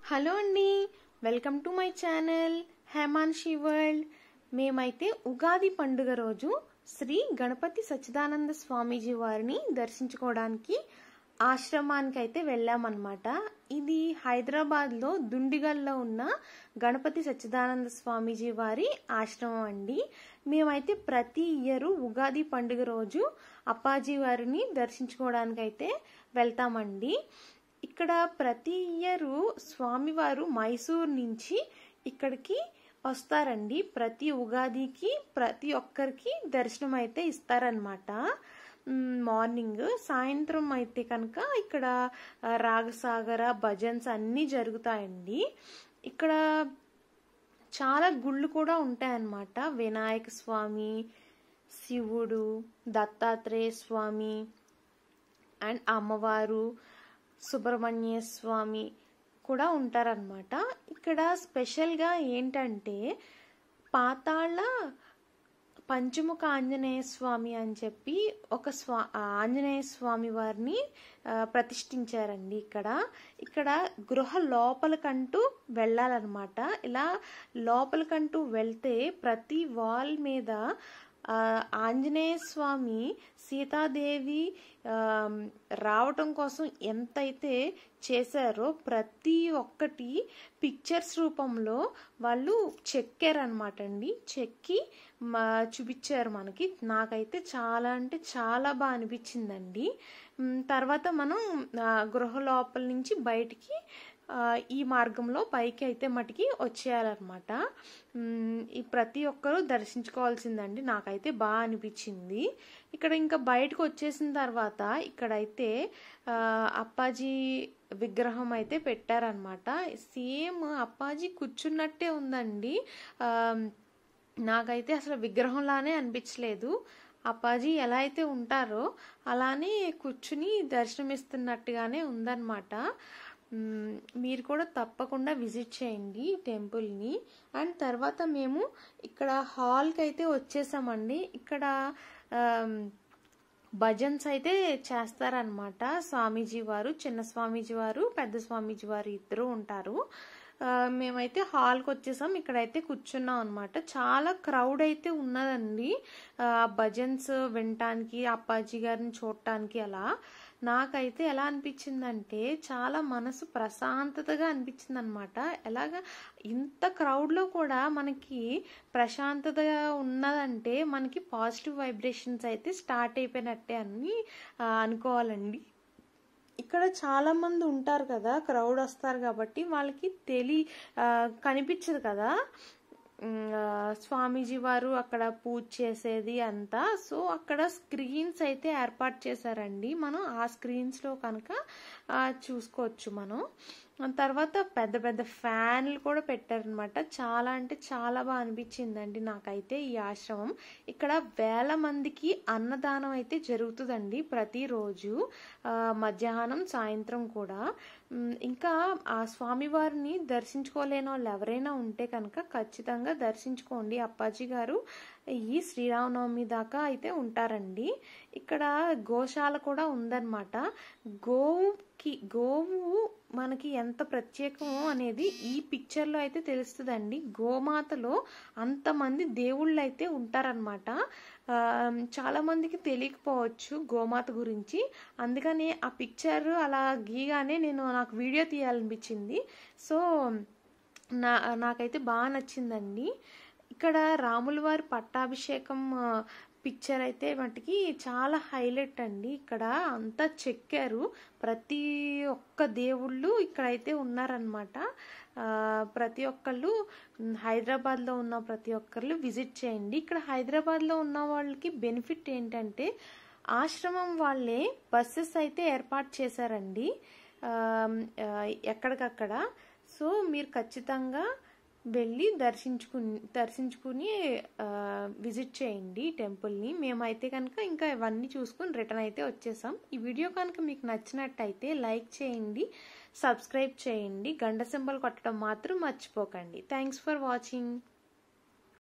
Hello అండి, welcome to my channel Hemanshi world. మేమైతే ఉగాది పండుగ రోజు శ్రీ గణపతి సచ్చిదానంద స్వామీజీ వారిని దర్శించుకోవడానికి ఆశ్రమానికి అయితే వెళ్ళామన్నమాట. ఇది హైదరాబాద్లో దుండిగల్లో ఉన్న గణపతి సచ్చిదానంద స్వామీజీ వారి ఆశ్రమం అండి. మేమైతే ప్రతి ఇయర్ ఉగాది పండుగ రోజు అప్పాజీ వారిని దర్శించుకోవడానికి అయితే వెళ్తామండి. ఇక్కడ ప్రతి ఇయర్ స్వామివారు మైసూర్ నుంచి ఇక్కడికి వస్తారండి. ప్రతి ఉగాదికి ప్రతి ఒక్కరికి దర్శనం అయితే ఇస్తారనమాట. మార్నింగ్ సాయంత్రం అయితే కనుక ఇక్కడ రాగసాగర భజన్స్ అన్నీ జరుగుతాయండి. ఇక్కడ చాలా గుళ్ళు కూడా ఉంటాయన్నమాట. వినాయక స్వామి, శివుడు, దత్తాత్రేయ స్వామి అండ్ అమ్మవారు, సుబ్రహ్మణ్య స్వామి కూడా ఉంటారనమాట. ఇక్కడ స్పెషల్గా ఏంటంటే పాతాళ పంచముఖ ఆంజనేయ స్వామి అని చెప్పి ఒక ఆంజనేయ స్వామి వారిని ప్రతిష్ఠించారండి. ఇక్కడ గృహ లోపలికంటూ వెళ్ళాలన్నమాట. ఇలా లోపలికంటూ వెళ్తే ప్రతి వాల్ మీద ఆంజనేయ స్వామి సీతాదేవి రావటం కోసం ఎంతైతే చేశారో ప్రతి ఒక్కటి పిక్చర్స్ రూపంలో వాళ్ళు చెక్కారనమాట అండి. చెక్కి చూపించారు మనకి. నాకైతే చాలా అంటే చాలా బాగా అనిపించిందండి. తర్వాత మనం గృహ లోపల నుంచి బయటికి ఈ మార్గంలో పైకి అయితే మటుకి వచ్చేయాలన్నమాట. ఈ ప్రతి ఒక్కరూ దర్శించుకోవాల్సిందండి. నాకైతే బాగా అనిపించింది. ఇక్కడ ఇంకా బయటకు వచ్చేసిన తర్వాత ఇక్కడైతే అప్పాజీ విగ్రహం అయితే పెట్టారనమాట. సేమ్ అప్పాజీ కూర్చున్నట్టే ఉందండి. నాకైతే అసలు విగ్రహంలానే అనిపించలేదు. అప్పాజీ ఎలా అయితే ఉంటారో అలానే కూర్చుని దర్శనమిస్తున్నట్టుగానే ఉందన్నమాట. మీరు కూడా తప్పకుండా విజిట్ చేయండి టెంపుల్ని. అండ్ తర్వాత మేము ఇక్కడ హాల్కి అయితే వచ్చేసామండి. ఇక్కడ భజన్స్ అయితే చేస్తారనమాట. స్వామీజీ వారు, చిన్న స్వామీజీ వారు, పెద్ద స్వామీజీ వారు ఇద్దరు ఉంటారు. మేమైతే హాల్కి వచ్చేసాం. ఇక్కడైతే కూర్చున్నాం అనమాట. చాలా క్రౌడ్ అయితే ఉన్నదండి భజన్స్ వినటానికి, అప్పాజీ గారిని చూడటానికి. అలా నాకైతే ఎలా అనిపించిందంటే చాలా మనసు ప్రశాంతతగా అనిపించింది అనమాట. ఎలాగా ఇంత క్రౌడ్లో కూడా మనకి ప్రశాంతతగా ఉన్నదంటే మనకి పాజిటివ్ వైబ్రేషన్స్ అయితే స్టార్ట్ అయిపోయినట్టే అని అనుకోవాలండి. ఇక్కడ చాలా మంది ఉంటారు కదా, క్రౌడ్ వస్తారు కాబట్టి వాళ్ళకి కనిపించదు కదా స్వామీజీ వారు అక్కడ పూజ చేసేది అంతా. సో అక్కడ స్క్రీన్స్ అయితే ఏర్పాటు చేశారండి. మనం ఆ స్క్రీన్స్లో కనుక చూసుకోవచ్చు మనం. తర్వాత పెద్ద పెద్ద ఫ్యాన్లు కూడా పెట్టారనమాట. చాలా అంటే చాలా బాగా అనిపించిందండి నాకైతే ఈ ఆశ్రమం. ఇక్కడ వేల మందికి అన్నదానం అయితే జరుగుతుందండి ప్రతిరోజు మధ్యాహ్నం సాయంత్రం కూడా. ఇంకా ఆ స్వామివారిని దర్శించుకోలేని వాళ్ళు ఎవరైనా ఉంటే కనుక ఖచ్చితంగా దర్శించుకోండి. అప్పాజీ గారు ఈ శ్రీరామనవమి దాకా అయితే ఉంటారండి. ఇక్కడ గోశాల కూడా ఉందన్నమాట. గోవు మనకి ఎంత ప్రత్యేకమో అనేది ఈ పిక్చర్లో అయితే తెలుస్తుందండి. గోమాతలో అంతమంది దేవుళ్ళు అయితే ఉంటారనమాట. చాలా మందికి తెలియకపోవచ్చు గోమాత గురించి. అందుకని ఆ పిక్చర్ అలా గీగానే నాకు వీడియో తీయాలనిపించింది. సో నాకైతే బాగా నచ్చిందండి. ఇక్కడ రాముల వారి పట్టాభిషేకం పిక్చర్ అయితే మటుకి చాలా హైలైట్ అండి. ఇక్కడ అంతా చెక్కారు. ప్రతి ఒక్క దేవుళ్ళు ఇక్కడైతే ఉన్నారనమాట. ప్రతి ఒక్కళ్ళు హైదరాబాద్లో ఉన్న ప్రతి ఒక్కళ్ళు విజిట్ చేయండి. ఇక్కడ హైదరాబాద్లో ఉన్న వాళ్ళకి బెనిఫిట్ ఏంటంటే ఆశ్రమం వాళ్ళే బస్సెస్ అయితే ఏర్పాటు చేశారండి ఎక్కడికక్కడ. సో మీరు ఖచ్చితంగా వెళ్ళి దర్శించుకుని విజిట్ చేయండి టెంపుల్ని. మేమైతే కనుక ఇంకా ఇవన్నీ చూసుకుని రిటర్న్ అయితే వచ్చేసాం. ఈ వీడియో కనుక మీకు నచ్చినట్టయితే లైక్ చేయండి, సబ్స్క్రైబ్ చేయండి, గంట సింబల్ కొట్టడం మాత్రం మర్చిపోకండి. Thanks for watching.